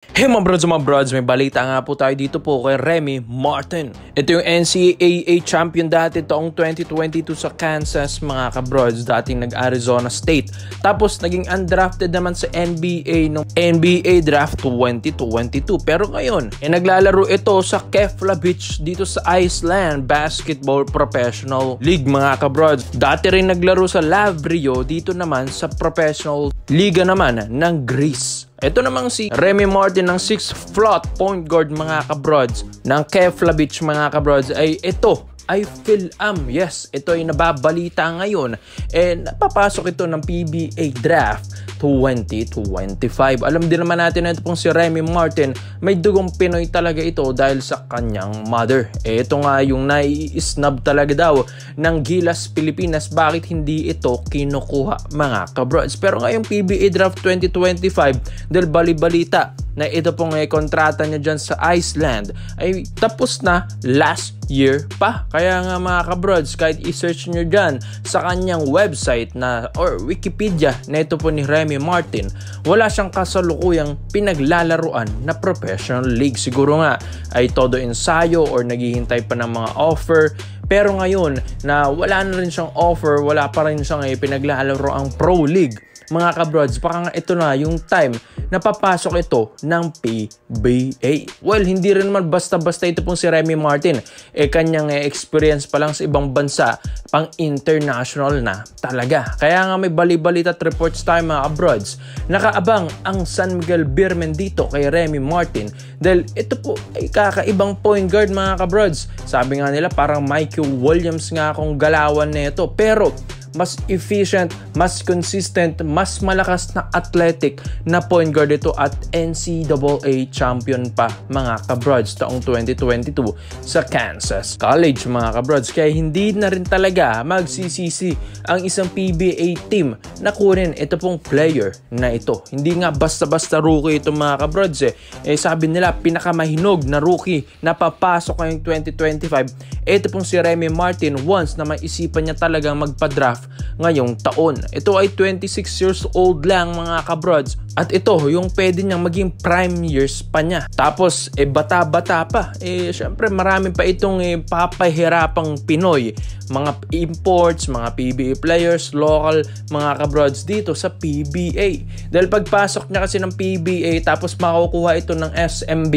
Hey mga brods, may balita nga po tayo dito po kay Remy Martin. Ito yung NCAA champion dati taong 2022 sa Kansas mga kabrods, dating nag-Arizona State. Tapos naging undrafted naman sa NBA ng NBA Draft 2022. Pero ngayon, naglalaro ito sa Kefla Beach dito sa Iceland Basketball Professional League mga kabrods. Dati rin naglaro sa Lavrio, dito naman sa Professional Liga naman ng Greece. Ito namang si Remy Martin ng 6 float point guard mga kabrods ng Kefla Beach mga kabrods ay ito ay Phil-Am. Yes, ito ay nababalita ngayon. Napapasok ito ng PBA Draft 2025. Alam din naman natin na ito pong si Remy Martin, may dugong Pinoy talaga ito dahil sa kanyang mother. Ito nga yung nai-snub talaga daw ng Gilas Pilipinas. Bakit hindi ito kinukuha mga kabrods? Pero ngayong PBA Draft 2025, dahil bali-balita na ito pong kontrata niya dyan sa Iceland ay tapos na last year pa. Kaya nga mga kabrods, kahit i-search nyo dyan sa kanyang website na or Wikipedia na ito po ni Remy Martin, wala siyang kasalukuyang pinaglalaruan na professional league. Siguro nga ay todo ensayo or naghihintay pa ng mga offer. Pero ngayon na wala na rin siyang offer, wala pa rin siyang pinaglalaro ang Pro League, mga kabrods, baka nga ito na yung time na papasok ito ng PBA. Well, hindi rin naman basta-basta ito pong si Remy Martin. Kanyang experience pa lang sa ibang bansa, pang international na talaga. Kaya nga may bali-balita at reports tayo mga kabrods. Nakaabang ang San Miguel Beermen dito kay Remy Martin dahil ito po ay kakaibang point guard mga kabrods. Sabi nga nila parang Mikey Williams nga akong galawan na ito. Pero mas efficient, mas consistent, mas malakas na athletic na point guard ito at NCAA champion pa mga kabrods taong 2022 sa Kansas College mga kabrods. Kaya hindi na rin talaga magsisisi ang isang PBA team na kunin ito pong player na ito. Hindi nga basta-basta rookie ito mga kabrods sabi nila pinakamahinog na rookie na papasok ngayong 2025. Ito pong si Remy Martin once na maisipan niya talagang magpa-draft ngayong taon. Ito ay 26 years old lang mga kabrods at ito yung pwede niyang maging prime years pa niya. Tapos bata-bata pa. Syempre marami pa itong papahirapang Pinoy, mga imports, mga PBA players, local mga kabrods dito sa PBA. Dahil pagpasok niya kasi ng PBA tapos makukuha ito ng SMB,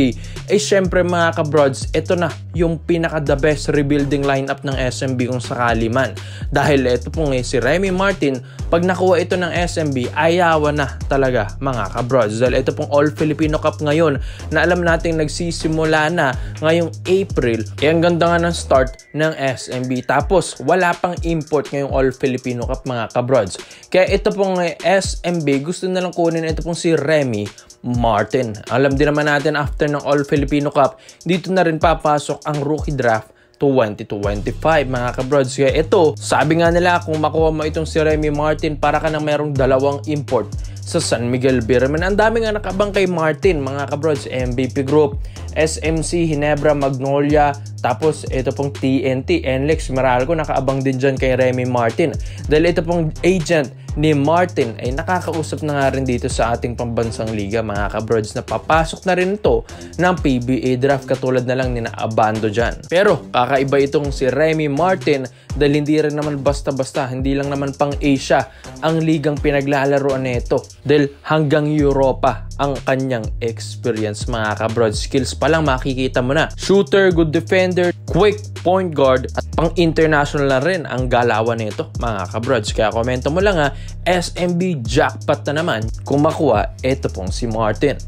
syempre mga kabrods, ito na yung pinaka the best rebuilding lineup ng SMB kung sakali man. Dahil ito pong si Remy Martin, pag nakuha ito ng SMB, ayawan na talaga mga kabrods. Dahil ito pong All Filipino Cup ngayon na alam natin nagsisimula na ngayong April, ang ganda nga ng start ng SMB. Tapos wala pang import ngayong All Filipino Cup mga kabrods. Kaya ito pong SMB, gusto na lang kunin ito pong si Remy Martin. Alam din naman natin after ng All Filipino Cup, dito na rin papasok ang rookie draft 2025 mga kabrods. Kaya ito, sabi nga nila kung makuha mo itong si Remy Martin, para ka nang merong dalawang import sa San Miguel Beermen. Ang dami nga nakabang kay Martin mga kabrods. MVP Group, SMC, Hinebra, Magnolia, tapos ito pong TNT, NLEX, Meralco, nakaabang din dyan kay Remy Martin. Dahil ito pong agent ni Martin ay nakakausap na nga rin dito sa ating pambansang liga mga kabrods na papasok na rin ito ng PBA draft katulad na lang ni na Abando dyan. Pero kakaiba itong si Remy Martin dahil hindi rin naman basta-basta, hindi lang naman pang Asia ang ligang pinaglalaroan nito. Dahil hanggang Europa ang kanyang experience mga kabrods. Skills pa lang makikita mo na. Shooter, good defender, quick point guard at pang international na rin ang galawan nito mga kabrods. Kaya komento mo lang SMB jackpot na naman kung makuha ito pong si Martin.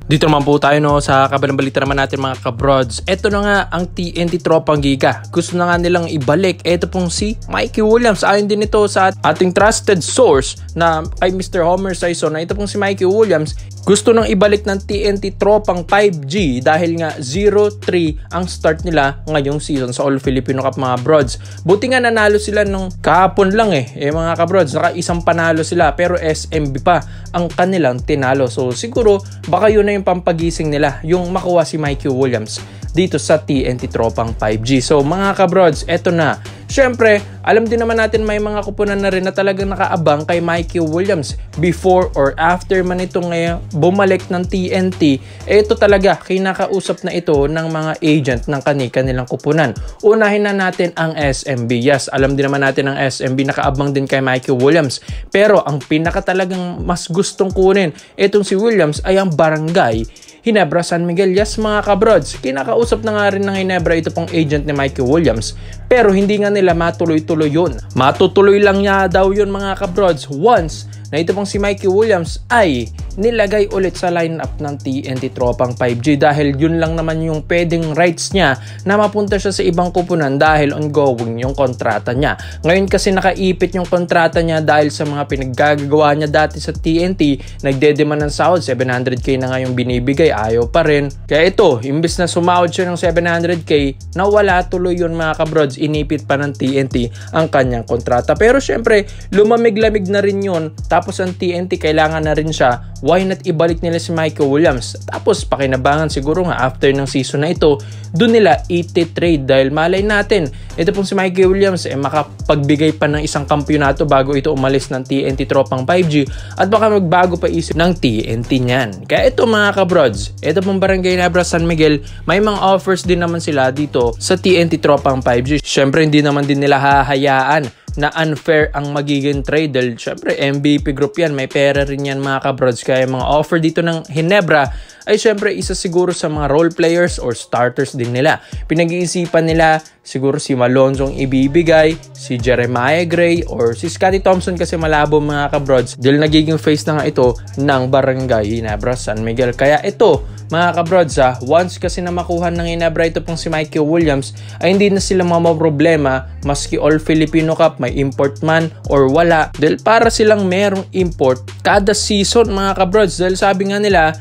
Dito naman po tayo sa kabilang balita naman natin mga kabrods. Ito na nga ang TNT Tropang Giga. Gusto na nga nilang ibalik ito pong si Mikey Williams. Ayon din ito sa ating trusted source na kay Mr. Homer Saison na ito pong si Mikey Williams gusto nang ibalik ng TNT Tropang 5G dahil nga 0-3 ang start nila ngayong season sa All Filipino Cup mga brods. Buti nga nanalo sila nung kahapon lang mga kabrods. Naka-isang panalo sila pero SMB pa ang kanilang tinalo. So siguro baka yun na yung pampagising nila, yung makuha si Mikey Williams dito sa TNT Tropang 5G. So mga kabrods, eto na. Syempre, alam din naman natin may mga kupunan na rin na talagang nakaabang kay Mikey Williams before or after man ito ngayon bumalik ng TNT. Ito talaga, kinakausap na ito ng mga agent ng kanilang kupunan. Unahin na natin ang SMB. Yes, alam din naman natin ang SMB nakaabang din kay Mikey Williams. Pero ang pinaka talagang mas gustong kunin itong si Williams ay ang Barangay Ginebra San Miguel. Yes mga kabrods, kinakausap na nga rin ng Ginebra ito pong agent ni Mikey Williams, pero hindi nga nila matuloy-tuloy yun. Matutuloy lang niya daw yun mga kabrods once na ito pong si Mikey Williams ay nilagay ulit sa lineup ng TNT Tropang 5G, dahil yun lang naman yung pwedeng rights niya na mapunta siya sa ibang kupunan dahil ongoing yung kontrata niya. Ngayon kasi nakaipit yung kontrata niya dahil sa mga pinaggagawa niya dati sa TNT, nagdedemand ng sahod, 700k na nga yung binibigay, ayaw pa rin. Kaya ito, imbis na sumahod siya ng 700k, nawala tuloy yun mga kabrods, inipit pa ng TNT ang kanyang kontrata. Pero syempre, lumamig-lamig na rin yun, tapos ang TNT kailangan na rin siya, why not ibalik nila si Mikey Williams? Tapos pakinabangan siguro nga after ng season na ito, doon nila iti-trade, dahil malay natin, ito pong si Mikey Williams makapagbigay pa ng isang kampyonato bago ito umalis ng TNT Tropang 5G, at baka magbago pa isip ng TNT niyan. Kaya ito mga kabrods, ito pong Barangay Ginebra San Miguel, may mga offers din naman sila dito sa TNT Tropang 5G. Syempre hindi naman din nila hahayaan na unfair ang magiging trade, dahil syempre MVP group yan, may pera rin yan mga kabrods. Kaya mga offer dito ng Ginebra ay syempre isa siguro sa mga role players or starters din nila. Pinag-iisipan nila siguro si Malonzong ibibigay, si Jeremiah Gray, or si Scottie Thompson kasi malabo mga kabrods, dahil nagiging face na nga ito ng Barangay Ginebra San Miguel. Kaya ito mga kabrods, once kasi na makuha ng Ginebra ito pong si Mikey Williams, ay hindi na sila problema maski All Filipino Cup may import man or wala, dahil para silang merong import kada season mga kabrods. Dahil sabi nga nila,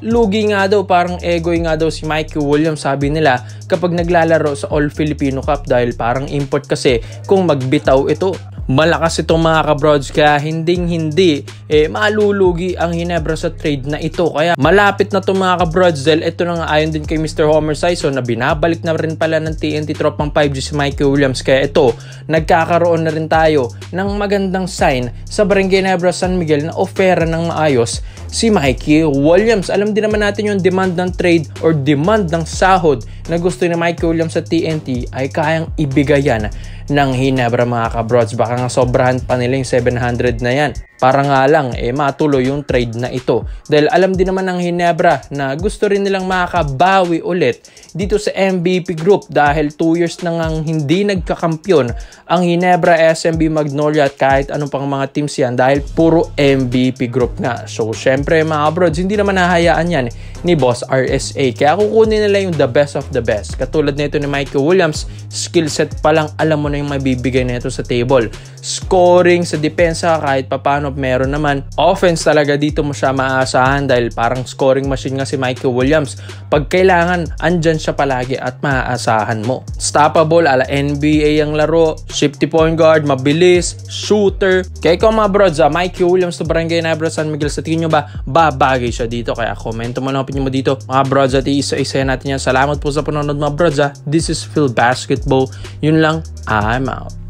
lugi nga daw, parang egoy nga daw si Mikey Williams, sabi nila, kapag naglalaro sa All Filipino Cup, dahil parang import kasi kung magbitaw ito. Malakas itong mga kabrods, kaya hindi malulugi ang Ginebra sa trade na ito. Kaya malapit na itong mga kabrods, dahil ito na nga ayon din kay Mr. Homer Sison na binabalik na rin pala ng TNT Tropang 5G si Mikey Williams. Kaya ito, nagkakaroon na rin tayo ng magandang sign sa Barangay Ginebra San Miguel na ofera ng maayos si Mikey Williams. Alam din naman natin yung demand ng trade or demand ng sahod na gusto ni Mikey Williams sa TNT ay kayang ibigayan ng Ginebra mga kabrods. Baka nga sobrahan pa nila yung 700 na yan para nga lang matuloy yung trade na ito, dahil alam din naman ng Ginebra na gusto rin nilang makabawi ulit dito sa MVP group, dahil 2 years na ngang hindi nagkakampyon ang Ginebra, SMB, Magnolia at kahit anong pang mga teams yan, dahil puro MVP group nga. So syempre mga kabrods, hindi naman nahayaan yan ni Boss RSA, kaya kukunin nila yung the best of the best. Katulad nito ni Mikey Williams, skill set pa lang alam mo na yung mabibigay nito sa table. Scoring sa depensa kahit papano meron naman. Offense talaga dito mo siya maaasahan, dahil parang scoring machine nga si Mikey Williams. Pag kailangan, andyan siya palagi at maaasahan mo. Stoppable ala NBA ang laro, shifty point guard, mabilis, shooter. Kaya ikaw mga brods, Mikey Williams to Barangay Ginebra San Miguel, sa tingin nyo ba babagay siya dito? Kaya komento mo na opinion mo dito mga brods, at isa-isa natin yan. Salamat po sa panonood mga brods. This is Phil Basketball. Yun lang, I'm out.